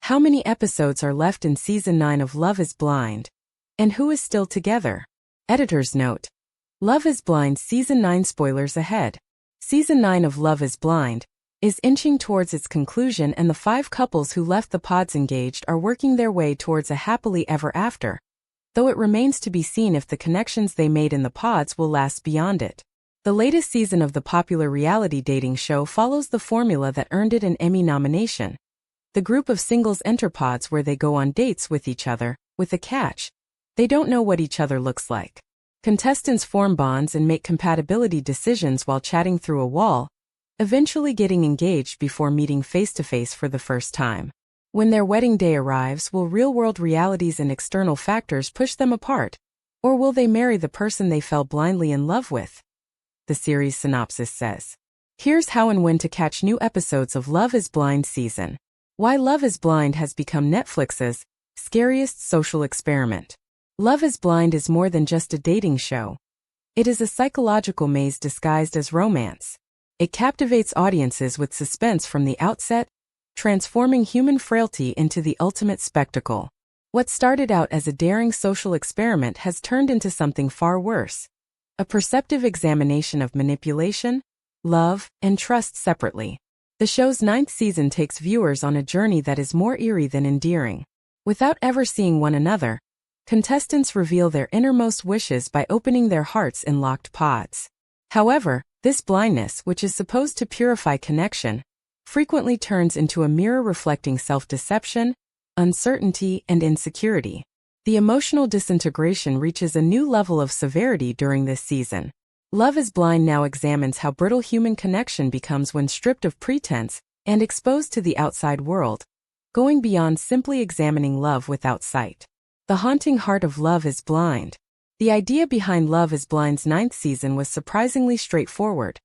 How many episodes are left in Season 9 of Love is Blind? And who is still together? Editor's note. Love is Blind Season 9 spoilers ahead. Season 9 of Love is Blind is inching towards its conclusion, and the 5 couples who left the pods engaged are working their way towards a happily ever after, though it remains to be seen if the connections they made in the pods will last beyond it. The latest season of the popular reality dating show follows the formula that earned it an Emmy nomination. The group of singles enter pods where they go on dates with each other, with a catch. They don't know what each other looks like. Contestants form bonds and make compatibility decisions while chatting through a wall, eventually getting engaged before meeting face-to-face for the first time. When their wedding day arrives, will real-world realities and external factors push them apart? Or will they marry the person they fell blindly in love with? The series synopsis says. Here's how and when to catch new episodes of Love is Blind season. Why Love is Blind has become Netflix's scariest social experiment. Love is Blind is more than just a dating show. It is a psychological maze disguised as romance. It captivates audiences with suspense from the outset, transforming human frailty into the ultimate spectacle. What started out as a daring social experiment has turned into something far worse. A perceptive examination of manipulation, love, and trust separately. The show's 9th season takes viewers on a journey that is more eerie than endearing. Without ever seeing one another, contestants reveal their innermost wishes by opening their hearts in locked pods. However, this blindness, which is supposed to purify connection, frequently turns into a mirror reflecting self-deception, uncertainty, and insecurity. The emotional disintegration reaches a new level of severity during this season. Love is Blind now examines how brittle human connection becomes when stripped of pretense and exposed to the outside world, going beyond simply examining love without sight. The haunting heart of Love is Blind. The idea behind Love is Blind's 9th season was surprisingly straightforward.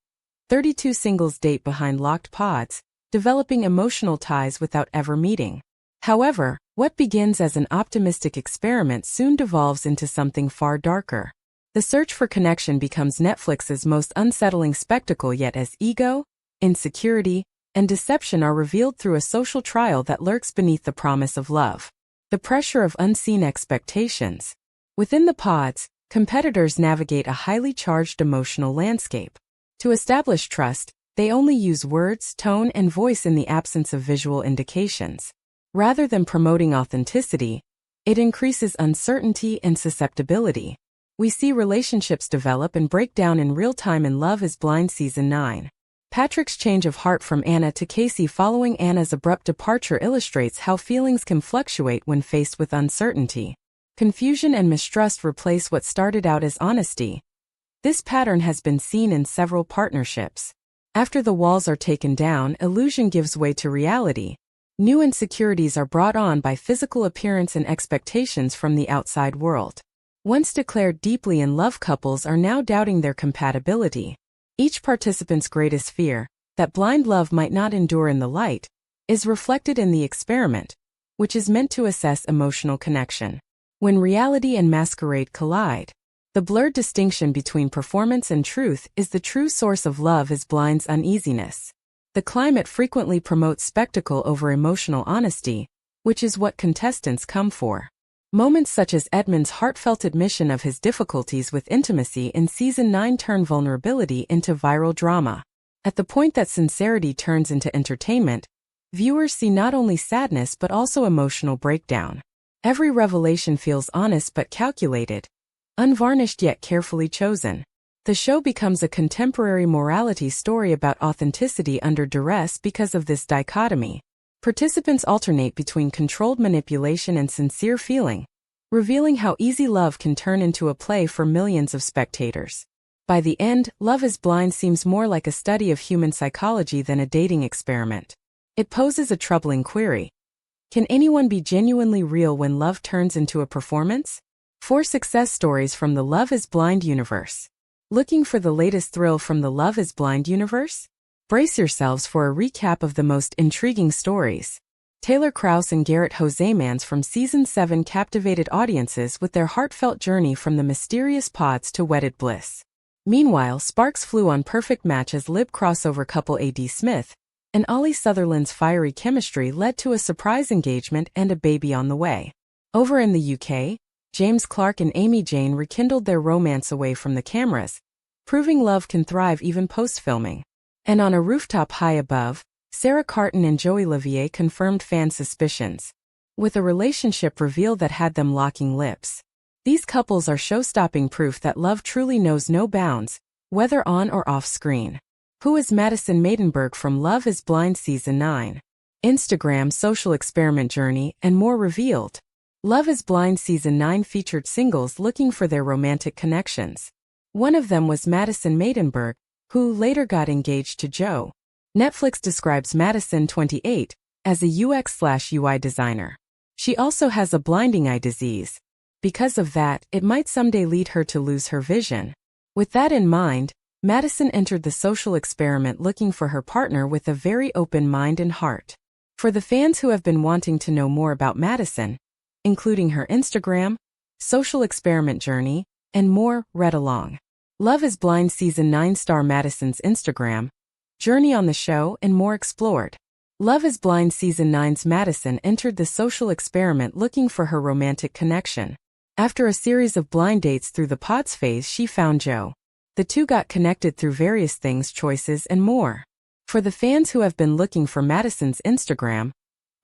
32 singles date behind locked pods, developing emotional ties without ever meeting. However, what begins as an optimistic experiment soon devolves into something far darker. The search for connection becomes Netflix's most unsettling spectacle, yet as ego, insecurity, and deception are revealed through a social trial that lurks beneath the promise of love. The pressure of unseen expectations. Within the pods, competitors navigate a highly charged emotional landscape. To establish trust, they only use words, tone, and voice in the absence of visual indications. Rather than promoting authenticity, it increases uncertainty and susceptibility. We see relationships develop and break down in real time in Love is Blind Season 9. Patrick's change of heart from Anna to Casey following Anna's abrupt departure illustrates how feelings can fluctuate when faced with uncertainty. Confusion and mistrust replace what started out as honesty. This pattern has been seen in several partnerships. After the walls are taken down, illusion gives way to reality. New insecurities are brought on by physical appearance and expectations from the outside world. Once declared deeply in love, couples are now doubting their compatibility. Each participant's greatest fear, that blind love might not endure in the light, is reflected in the experiment, which is meant to assess emotional connection. When reality and masquerade collide, the blurred distinction between performance and truth is the true source of Love is Blind's uneasiness. The climate frequently promotes spectacle over emotional honesty, which is what contestants come for. Moments such as Edmund's heartfelt admission of his difficulties with intimacy in Season 9 turn vulnerability into viral drama. At the point that sincerity turns into entertainment, viewers see not only sadness but also emotional breakdown. Every revelation feels honest but calculated, unvarnished yet carefully chosen. The show becomes a contemporary morality story about authenticity under duress because of this dichotomy. Participants alternate between controlled manipulation and sincere feeling, revealing how easy love can turn into a play for millions of spectators. By the end, Love is Blind seems more like a study of human psychology than a dating experiment. It poses a troubling query. Can anyone be genuinely real when love turns into a performance? 4 success stories from the Love is Blind universe. Looking for the latest thrill from the Love is Blind universe? Brace yourselves for a recap of the most intriguing stories. Taylor Krause and Garrett Josemans from Season 7 captivated audiences with their heartfelt journey from the mysterious pods to wedded bliss. Meanwhile, sparks flew on Perfect Match as lib crossover couple AD Smith and Ollie Sutherland's fiery chemistry led to a surprise engagement and a baby on the way. Over in the UK, James Clark and Amy Jane rekindled their romance away from the cameras, proving love can thrive even post-filming. And on a rooftop high above, Sarah Carton and Joey Levier confirmed fan suspicions, with a relationship reveal that had them locking lips. These couples are show-stopping proof that love truly knows no bounds, whether on or off screen. Who is Madison Maidenberg from Love is Blind Season 9? Instagram social experiment journey and more revealed. Love is Blind Season 9 featured singles looking for their romantic connections. One of them was Madison Maidenberg, who later got engaged to Joe. Netflix describes Madison, 28, as a UX/UI designer. She also has a blinding eye disease. Because of that, it might someday lead her to lose her vision. With that in mind, Madison entered the social experiment looking for her partner with a very open mind and heart. For the fans who have been wanting to know more about Madison, including her Instagram, social experiment journey, and more, read along. Love is Blind Season 9 star Madison's Instagram, journey on the show, and more explored. Love is Blind Season 9's Madison entered the social experiment looking for her romantic connection. After a series of blind dates through the pods phase, she found Joe. The two got connected through various things, choices, and more. For the fans who have been looking for Madison's Instagram,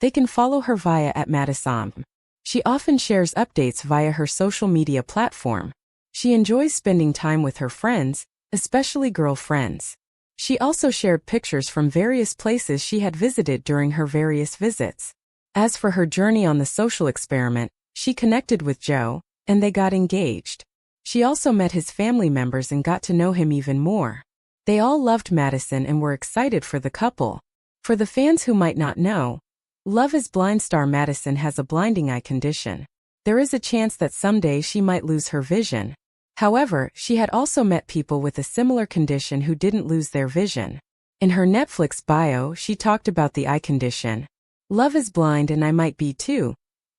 they can follow her via @Madison. She often shares updates via her social media platform. She enjoys spending time with her friends, especially girlfriends. She also shared pictures from various places she had visited during her various visits. As for her journey on the social experiment, she connected with Joe, and they got engaged. She also met his family members and got to know him even more. They all loved Madison and were excited for the couple. For the fans who might not know, Love is Blind star Madison has a blinding eye condition. There is a chance that someday she might lose her vision. However, she had also met people with a similar condition who didn't lose their vision. In her Netflix bio, she talked about the eye condition. Love is blind and I might be too.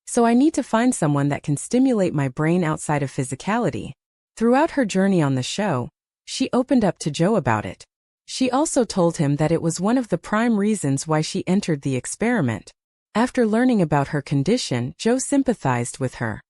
So I need to find someone that can stimulate my brain outside of physicality. Throughout her journey on the show, she opened up to Joe about it. She also told him that it was one of the prime reasons why she entered the experiment. After learning about her condition, Joe sympathized with her.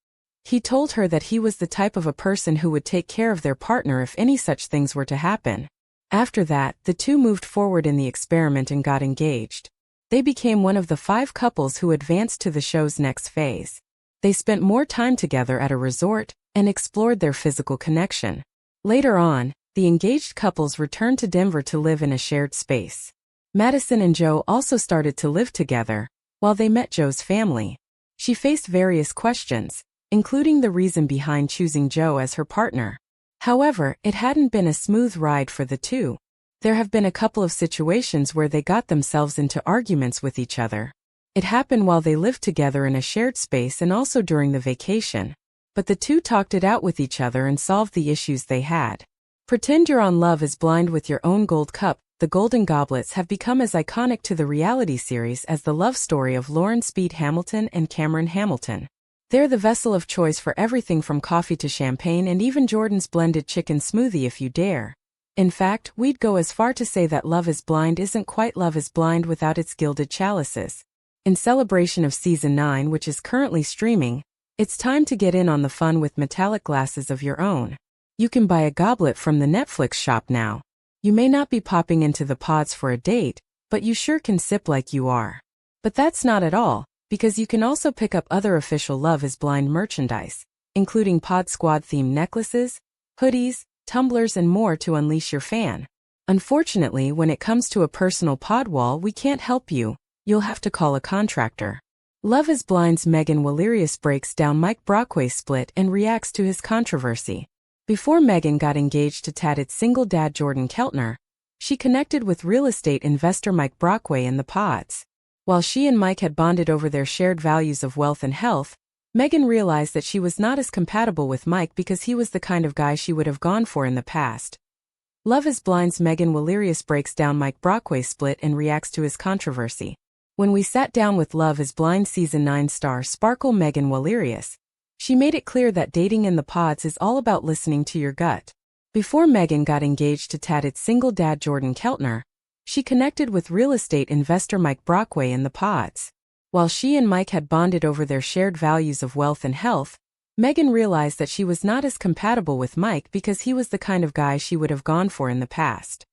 He told her that he was the type of a person who would take care of their partner if any such things were to happen. After that, the two moved forward in the experiment and got engaged. They became one of the 5 couples who advanced to the show's next phase. They spent more time together at a resort and explored their physical connection. Later on, the engaged couples returned to Denver to live in a shared space. Madison and Joe also started to live together, while they met Joe's family. She faced various questions, including the reason behind choosing Joe as her partner. However, it hadn't been a smooth ride for the two. There have been a couple of situations where they got themselves into arguments with each other. It happened while they lived together in a shared space and also during the vacation. But the two talked it out with each other and solved the issues they had. Pretend you're on Love is Blind with your own gold cup. The Golden Goblets have become as iconic to the reality series as the love story of Lauren Speed Hamilton and Cameron Hamilton. They're the vessel of choice for everything from coffee to champagne and even Jordan's blended chicken smoothie if you dare. In fact, we'd go as far to say that Love is Blind isn't quite Love is Blind without its gilded chalices. In celebration of Season 9, which is currently streaming, it's time to get in on the fun with metallic glasses of your own. You can buy a goblet from the Netflix shop now. You may not be popping into the pods for a date, but you sure can sip like you are. But that's not at all, because you can also pick up other official Love is Blind merchandise, including Pod Squad-themed necklaces, hoodies, tumblers, and more to unleash your fan. Unfortunately, when it comes to a personal pod wall, we can't help you. You'll have to call a contractor. Love is Blind's Megan Walerius breaks down Mike Brockway's split and reacts to his controversy. Before Megan got engaged to tatted single dad Jordan Keltner, she connected with real estate investor Mike Brockway in the pods. While she and Mike had bonded over their shared values of wealth and health, Megan realized that she was not as compatible with Mike because he was the kind of guy she would have gone for in the past. Love is Blind's Megan Walerius breaks down Mike Brockway's split and reacts to his controversy. When we sat down with Love is Blind Season 9 star Sparkle Megan Walerius, she made it clear that dating in the pods is all about listening to your gut. Before Megan got engaged to tatted single dad Jordan Keltner, She connected with real estate investor Mike Brockway in the pods. While she and Mike had bonded over their shared values of wealth and health, Megan realized that she was not as compatible with Mike because he was the kind of guy she would have gone for in the past.